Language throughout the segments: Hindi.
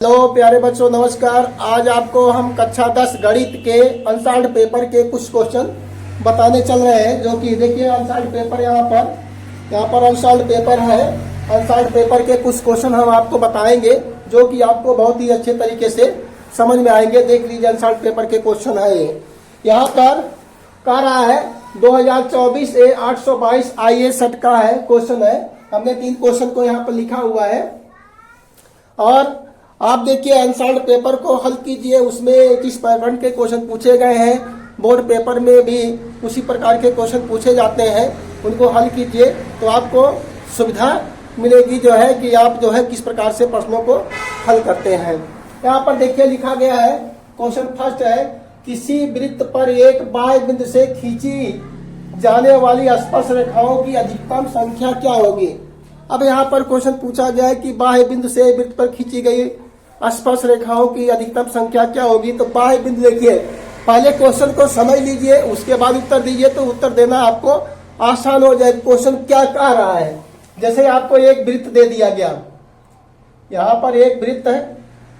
हेलो प्यारे बच्चों, नमस्कार। आज आपको हम कक्षा 10 गणित के अनसॉल्व्ड पेपर के कुछ क्वेश्चन बताने चल रहे हैं। जो कि देखिए अनसॉल्व्ड पेपर यहाँ पर अनसॉल्व्ड पेपर है। अनसॉल्व्ड पेपर के कुछ क्वेश्चन हम आपको बताएंगे जो कि आपको बहुत ही अच्छे तरीके से समझ में आएंगे। देख लीजिए, अनसॉल्व्ड पेपर के क्वेश्चन है ये। यहाँ पर कह रहा है 2024 ए 822 IA सेट का है क्वेश्चन है। हमने 3 क्वेश्चन को यहाँ पर लिखा हुआ है और आप देखिए अनसॉल्व्ड पेपर को हल कीजिए। उसमें किस पैटर्न के क्वेश्चन पूछे गए हैं, बोर्ड पेपर में भी उसी प्रकार के क्वेश्चन पूछे जाते हैं, उनको हल कीजिए तो आपको सुविधा मिलेगी जो है कि आप जो है किस प्रकार से प्रश्नों को हल करते हैं। यहाँ पर देखिए लिखा गया है, क्वेश्चन फर्स्ट है, किसी वृत्त पर एक बाह्य बिंदु से खींची जाने वाली स्पर्श रेखाओं की अधिकतम संख्या क्या होगी। अब यहाँ पर क्वेश्चन पूछा गया है कि बाह्य बिंदु से वृत्त पर खींची गई स्पर्श रेखाओं की अधिकतम संख्या क्या होगी। तो बाह्य बिंदु देखिए, पहले क्वेश्चन को समझ लीजिए, उसके बाद उत्तर दीजिए तो उत्तर देना आपको आसान हो जाए। क्वेश्चन क्या कह रहा है, जैसे आपको एक वृत्त दे दिया गया, यहाँ पर एक वृत्त है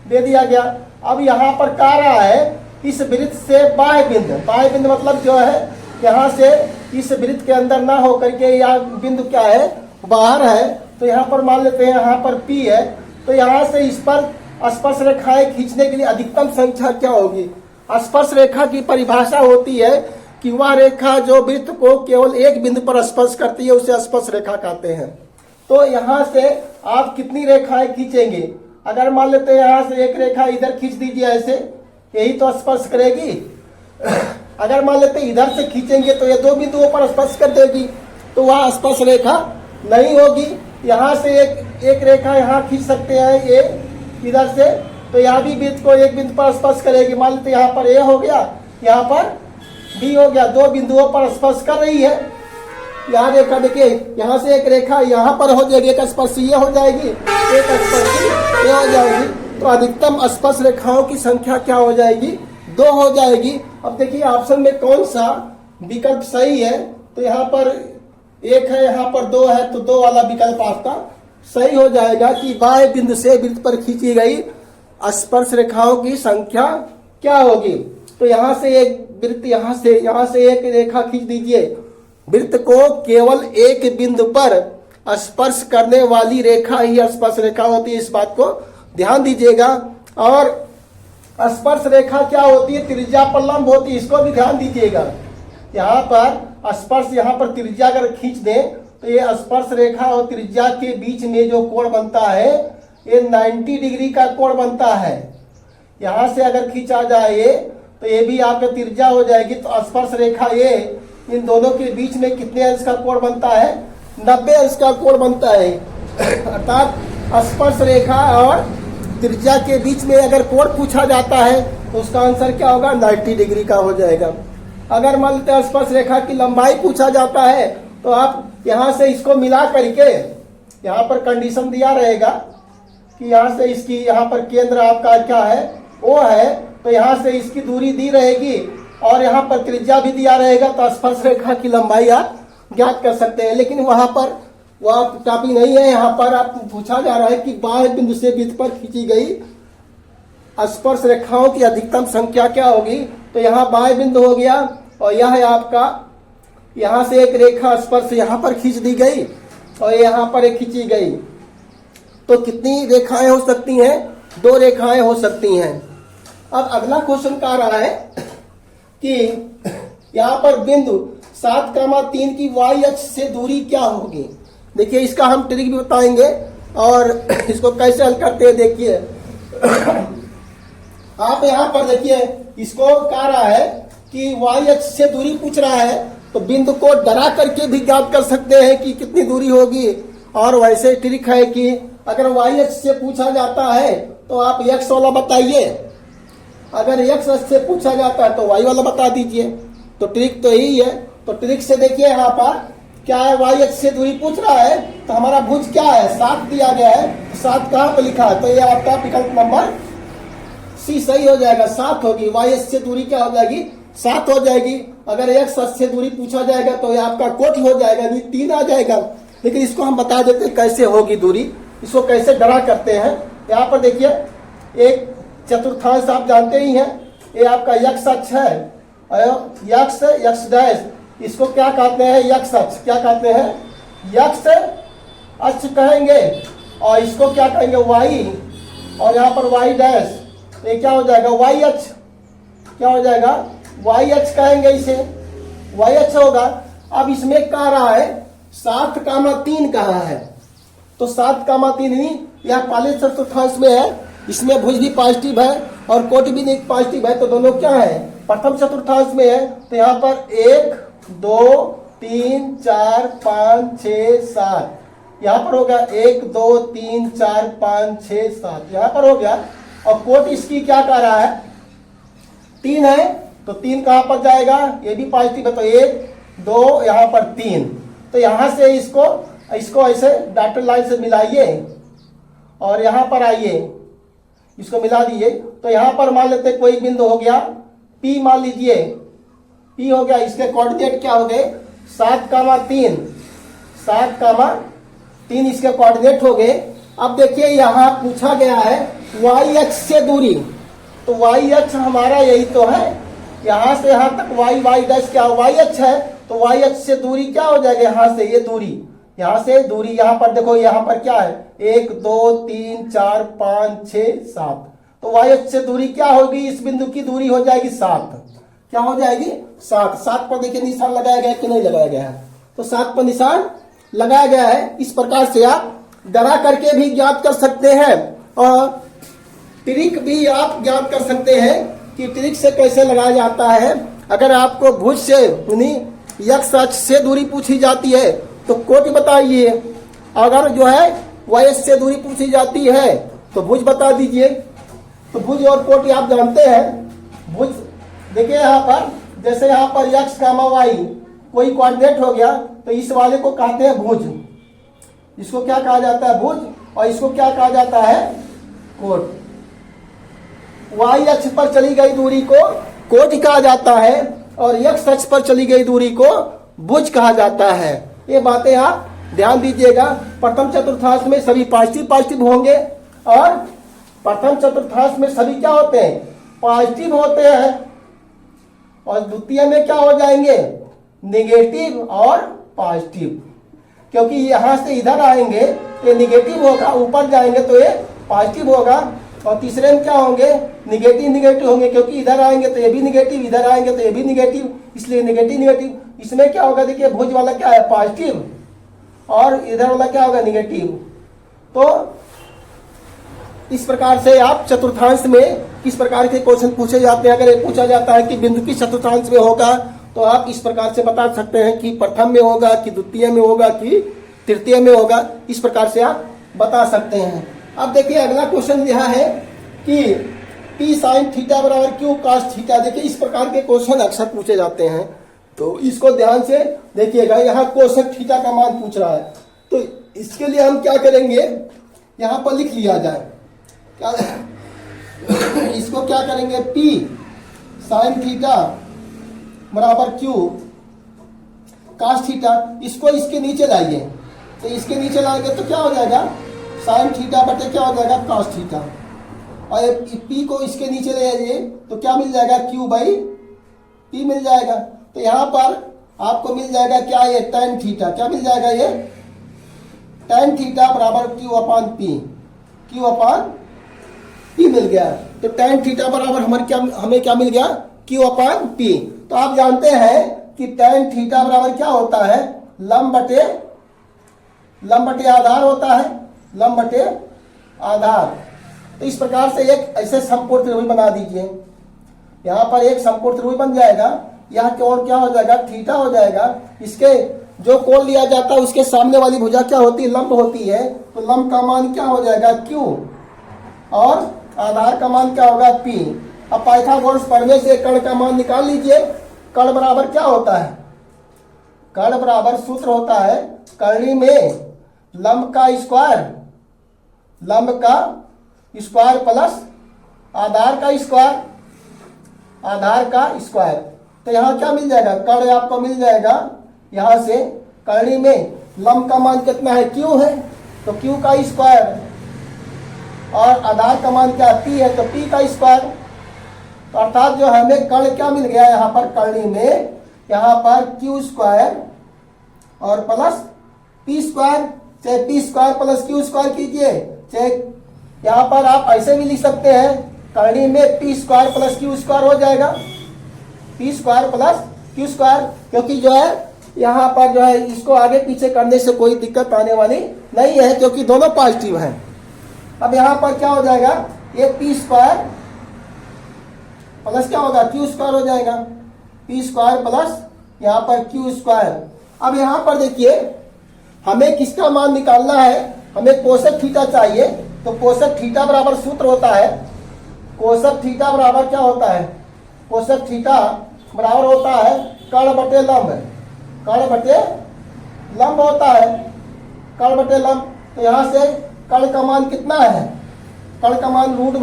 दे दिया गया। अब यहाँ पर कह रहा है इस वृत्त से बाह्य बिंदु मतलब जो है यहाँ से इस वृत्त के अंदर ना होकर के यह बिंदु क्या है, बाहर है। तो यहाँ पर मान लेते हैं यहाँ पर P है, तो यहाँ से इस पर स्पर्श रेखाएं खींचने के लिए अधिकतम संख्या क्या होगी। स्पर्श रेखा की परिभाषा होती है कि वह रेखा जो वृत्त को केवल एक बिंदु पर स्पर्श करती है उसे स्पर्श रेखा कहते हैं। तो यहाँ से आप कितनी रेखाएं खींचेंगे। अगर मान लेते हैं यहाँ से एक रेखा इधर खींच दीजिए ऐसे, यही तो स्पर्श करेगी। अगर मान लेते इधर से खींचेंगे तो ये 2 बिंदुओं पर स्पर्श कर देगी, तो वह स्पर्श रेखा नहीं होगी। यहाँ से एक रेखा यहाँ खींच सकते हैं ये इधर से, तो यहाँ भी वृत्त को एक बिंदु पर स्पर्श करेगी। मान लेते यहाँ पर A हो गया, यहाँ पर B हो गया, 2 बिंदुओं पर स्पर्श कर रही है। यहाँ रेखा देखिए, यहाँ से एक रेखा यहाँ पर हो जाएगी, एक स्पर्श ये हो जाएगी, एक स्पर्श ये हो जाएगी। तो अधिकतम स्पर्श रेखाओं की संख्या क्या हो जाएगी, 2 हो जाएगी। अब देखिए ऑप्शन में कौन सा विकल्प सही है, तो यहाँ पर 1 है, यहाँ पर 2 है, तो 2 वाला विकल्प आपका सही हो जाएगा कि बाह्य बिंदु से वृत्त पर खींची गई स्पर्श रेखाओं की संख्या क्या होगी। तो यहाँ से एक वृत्त यहाँ से एक रेखा खींच दीजिए। वृत्त को केवल एक बिंदु पर स्पर्श करने वाली रेखा ही स्पर्श रेखा होती है, इस बात को ध्यान दीजिएगा। और स्पर्श रेखा क्या होती है, त्रिज्या पर लंब होती है, इसको भी ध्यान दीजिएगा। यहाँ पर स्पर्श, यहाँ पर त्रिज्या अगर खींच दें तो ये स्पर्श रेखा और त्रिज्या के बीच में जो कोण बनता है ये 90 डिग्री का कोण बनता है। यहाँ से अगर खींचा जाए ये, तो ये भी आपका त्रिज्या हो जाएगी। तो स्पर्श रेखा ये इन दोनों के बीच में कितने अंश का कोण बनता है, 90 अंश का कोण बनता है। अर्थात स्पर्श रेखा और त्रिज्या के बीच में अगर कोण पूछा जाता है तो उसका आंसर क्या होगा, 90 डिग्री का हो जाएगा। अगर मान लेते हैं स्पर्श रेखा की लंबाई पूछा जाता है तो आप यहाँ से इसको मिला करके, यहाँ पर कंडीशन दिया रहेगा कि यहाँ से इसकी, यहाँ पर केंद्र आपका क्या है, O है, तो यहाँ से इसकी दूरी दी रहेगी और यहाँ पर त्रिज्या भी दिया रहेगा। तो स्पर्श रेखा की लंबाई आप ज्ञात कर सकते हैं। लेकिन वहाँ पर वह टॉपिक नहीं है। यहाँ पर आप पूछा जा रहा है कि बाह्य बिंदु से वृत्त पर खींची गई स्पर्श रेखाओं की अधिकतम संख्या क्या होगी। तो यहाँ बाह्य बिंदु हो गया और यह है आपका, यहाँ से एक रेखा स्पर्श यहाँ पर खींच दी गई और यहाँ पर एक खींची गई, तो कितनी रेखाएं हो सकती हैं, 2 रेखाएं हो सकती हैं। अब अगला क्वेश्चन कह रहा है कि यहाँ पर बिंदु 7,3 की y अक्ष से दूरी क्या होगी। देखिए इसका हम ट्रिक भी बताएंगे और इसको कैसे हल करते हैं। देखिए आप यहाँ पर देखिए, इसको कह रहा है कि y अक्ष से दूरी पूछ रहा है, तो बिंदु को डरा करके भी ज्ञात कर सकते हैं कि कितनी दूरी होगी। और वैसे ट्रिक है कि अगर y अक्ष से पूछा जाता है तो आप x वाला बताइए, अगर x अक्ष से पूछा जाता है तो y वाला बता दीजिए। तो ट्रिक तो यही है। तो ट्रिक से देखिए यहाँ पर क्या है, y अक्ष से दूरी पूछ रहा है तो हमारा भुज क्या है, 7 दिया गया है। 7 कहाँ पे लिखा है, तो ये आपका विकल्प नंबर C सही हो जाएगा, 7 होगी। y अक्ष से दूरी क्या हो जाएगी, 7 हो जाएगी। अगर x अक्ष से दूरी पूछा जाएगा तो ये आपका कोटि हो जाएगा, नहीं 3 आ जाएगा। लेकिन इसको हम बता देते हैं कैसे होगी दूरी, इसको कैसे डरा करते हैं। यहाँ पर देखिए एक चतुर्थांश आप जानते ही हैं, ये आपका यक्ष अक्ष है, यक्ष यक्ष डैश, इसको क्या कहते हैं, यक्ष अक्ष, क्या कहते हैं, यक्ष अक्ष कहेंगे, और इसको क्या कहेंगे, वाई, और यहाँ पर वाई डैश, ये क्या हो जाएगा, वाई अक्ष, क्या हो जाएगा, वाई अक्ष कहेंगे इसे, वाई अक्ष होगा। अब इसमें कह रहा है 7,3 कहा है, तो 7,3 ही यह पहले चतुर्थांश में है, इसमें भुज भी पॉजिटिव है और कोटि भी पॉजिटिव है, तो दोनों क्या है, प्रथम चतुर्थांश में है। तो यहाँ पर 1 2 3 4 5 6 7, यहाँ पर हो गया 1 2 3 4 5 6 7, यहाँ पर हो गया। और कोट इसकी क्या कह रहा है, 3 है, तो 3 कहाँ पर जाएगा, ये भी पॉजिटिव है, तो 1 2 यहाँ पर 3, तो यहाँ से इसको ऐसे डॉटेड लाइन से मिलाइए और यहाँ पर आइए, इसको मिला दिए, तो यहाँ पर मान लेते कोई बिंदु हो गया P, मान लीजिए P हो गया, इसके कोऑर्डिनेट क्या हो गए, 7,3, 7,3 इसके कोऑर्डिनेट हो गए। अब देखिए यहाँ पूछा गया है y अक्ष से दूरी, तो y अक्ष हमारा यही तो है, यहाँ से यहाँ तक y डैश क्या y अक्ष है, तो y अक्ष से दूरी क्या हो जाएगा, यहाँ से ये दूरी, यहाँ से दूरी, यहाँ पर देखो, यहाँ पर क्या है 1 2 3 4 5 6 7, तो y अक्ष से दूरी क्या होगी, इस बिंदु की दूरी हो जाएगी 7, क्या हो जाएगी 7। 7 पर देखिए निशान लगाया गया कि नहीं लगाया गया है, तो 7 पर निशान लगाया गया है। इस प्रकार से आप डरा करके भी ज्ञात कर सकते हैं और ट्रिक भी आप ज्ञात कर सकते हैं कि ट्रिक से कैसे लगाया जाता है। अगर आपको भुज से यक्ष अक्ष से दूरी पूछी जाती है तो कोटि बताइए, अगर जो है y से दूरी पूछी जाती है तो भुज बता दीजिए। तो भुज और कोटि आप जानते हैं। भुज देखिए यहाँ पर, जैसे यहाँ पर यक्ष कामा वाई कोई कोऑर्डिनेट हो गया, तो इस वाले को कहते हैं भुज, इसको क्या कहा जाता है, भुज, और इसको क्या कहा जाता है, कोट। वाई अक्ष पर चली गई दूरी को कोटि कहा जाता है और एक्स अक्ष पर चली गई दूरी को भुज कहा जाता है। ये बातें आप ध्यान दीजिएगा। प्रथम चतुर्थांश में सभी पॉजिटिव होंगे और प्रथम चतुर्थांश में सभी क्या होते हैं, पॉजिटिव होते हैं, और द्वितीय में क्या हो जाएंगे, नेगेटिव और पॉजिटिव, क्योंकि यहां से इधर आएंगे तो ये निगेटिव होगा, ऊपर जाएंगे तो ये पॉजिटिव होगा, और तीसरे में क्या होंगे, निगेटिव होंगे, क्योंकि इधर आएंगे तो ये भी निगेटिव, इधर आएंगे तो ये भी निगेटिव, इसलिए निगेटिव। इसमें क्या होगा, देखिए भुज वाला क्या है, पॉजिटिव, और इधर वाला क्या होगा, निगेटिव। तो इस प्रकार से आप चतुर्थांश में किस प्रकार के क्वेश्चन पूछे जाते हैं। अगर ये पूछा जाता है कि बिंदु की चतुर्थांश में होगा तो आप इस प्रकार से बता सकते हैं कि प्रथम में होगा, कि द्वितीय में होगा, कि तृतीय में होगा। इस प्रकार से आप बता सकते हैं। अब देखिए अगला क्वेश्चन यह है कि P sin थीटा बराबर Q cos थीटा। देखिए इस प्रकार के क्वेश्चन अक्सर पूछे जाते हैं, तो इसको ध्यान से देखिएगा। यहाँ क्वेश्चन थीटा का मान पूछ रहा है, तो इसके लिए हम क्या करेंगे, यहाँ पर लिख लिया जाए, इसको क्या करेंगे, P sin थीटा बराबर Q cos थीटा, इसको इसके नीचे लाइए, तो इसके नीचे लाएंगे तो क्या हो जाएगा, sin थीटा बटे क्या हो जाएगा, cos थीटा, और P को इसके नीचे ले आइए तो क्या मिल जाएगा, Q बाई P मिल जाएगा। तो यहाँ पर आपको मिल जाएगा क्या, ये tan थीटा, क्या मिल जाएगा, ये tan थीटा बराबर Q अपान P मिल गया। तो tan थीटा बराबर हमें क्या मिल गया, Q अपान P। तो आप जानते हैं कि tan थीटा बराबर क्या होता है, लंब बटे आधार होता है, लंब बटे आधार। तो इस प्रकार से एक ऐसे समकोण त्रिभुज बना दीजिए। यहाँ पर एक समकोण त्रिभुज बन जाएगा, यहाँ कोण क्या हो जाएगा, थीटा हो जाएगा। इसके जो कोण लिया जाता है उसके सामने वाली भुजा क्या होती है, लंब होती है, तो लंब का मान क्या हो जाएगा, Q, और आधार का मान क्या होगा, P। अब पाइथागोरस प्रमेय से कर्ण का मान निकाल लीजिए। कर्ण बराबर क्या होता है, कर्ण बराबर सूत्र होता है कर्णी में लंब का स्क्वायर प्लस आधार का स्क्वायर। तो यहाँ क्या मिल जाएगा, कर्ण आपको मिल जाएगा, यहाँ से कर्णी में लंब का मान कितना है, Q है, तो Q का स्क्वायर और आधार का मान क्या पी है, तो पी का स्क्वायर। तो अर्थात जो हमें कर्ण क्या मिल गया यहाँ पर, करणी में यहाँ पर क्यू स्क्वायर और प्लस पी स्क्वायर, चाहे P square plus Q square कीजिए, चाहे यहाँ पर आप ऐसे भी लिख सकते हैं, करणी में P square plus Q square हो जाएगा, P square plus Q square, क्योंकि जो है यहाँ पर जो है इसको आगे पीछे करने से कोई दिक्कत आने वाली नहीं है, क्योंकि दोनों पॉजिटिव हैं। अब यहाँ पर क्या हो जाएगा, ये पी स्क्वायर प्लस क्या होगा, क्यू स्क्वायर हो जाएगा, पी स्क्वायर प्लस यहाँ पर क्यू स्क्वायर। अब यहाँ पर देखिए हमें किसका मान निकालना है, हमें कोसेक थीटा चाहिए। तो कोसेक थीटा बराबर सूत्र होता है, कोसेक थीटा बराबर क्या होता है, कोसेक थीटा बराबर होता है कर्ण बटे लंब, कर्ण बटे लंब होता है, कर्ण बटे लंब। तो यहाँ से कर्ण का मान कितना है, कर्ण का मान रूट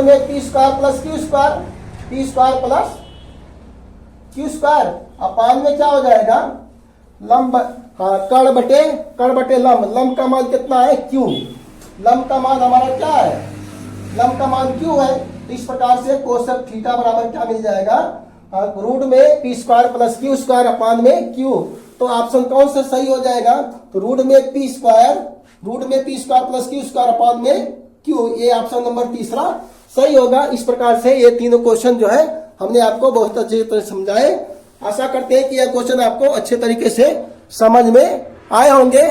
में P square plus Q square, P square plus Q square upon में क्या हो जाएगा, लंब, हाँ कर्ण बटे लंब, लंब का मान कितना है क्यू, लंब का मान हमारा क्या है, लंब का मान क्यू है। तो इस प्रकार से कोसेक थीटा बराबर क्या मिल जाएगा, रूट में P square plus Q square upon में क्यू। तो ऑप्शन कौन सा सही हो जाएगा, तो रूट में P square plus Q square upon में क्यू, ये ऑप्शन नंबर तीसरा सही होगा। इस प्रकार से ये तीनों क्वेश्चन जो है हमने आपको बहुत अच्छे तरह समझाए। आशा करते हैं कि यह क्वेश्चन आपको अच्छे तरीके से समझ में आए होंगे।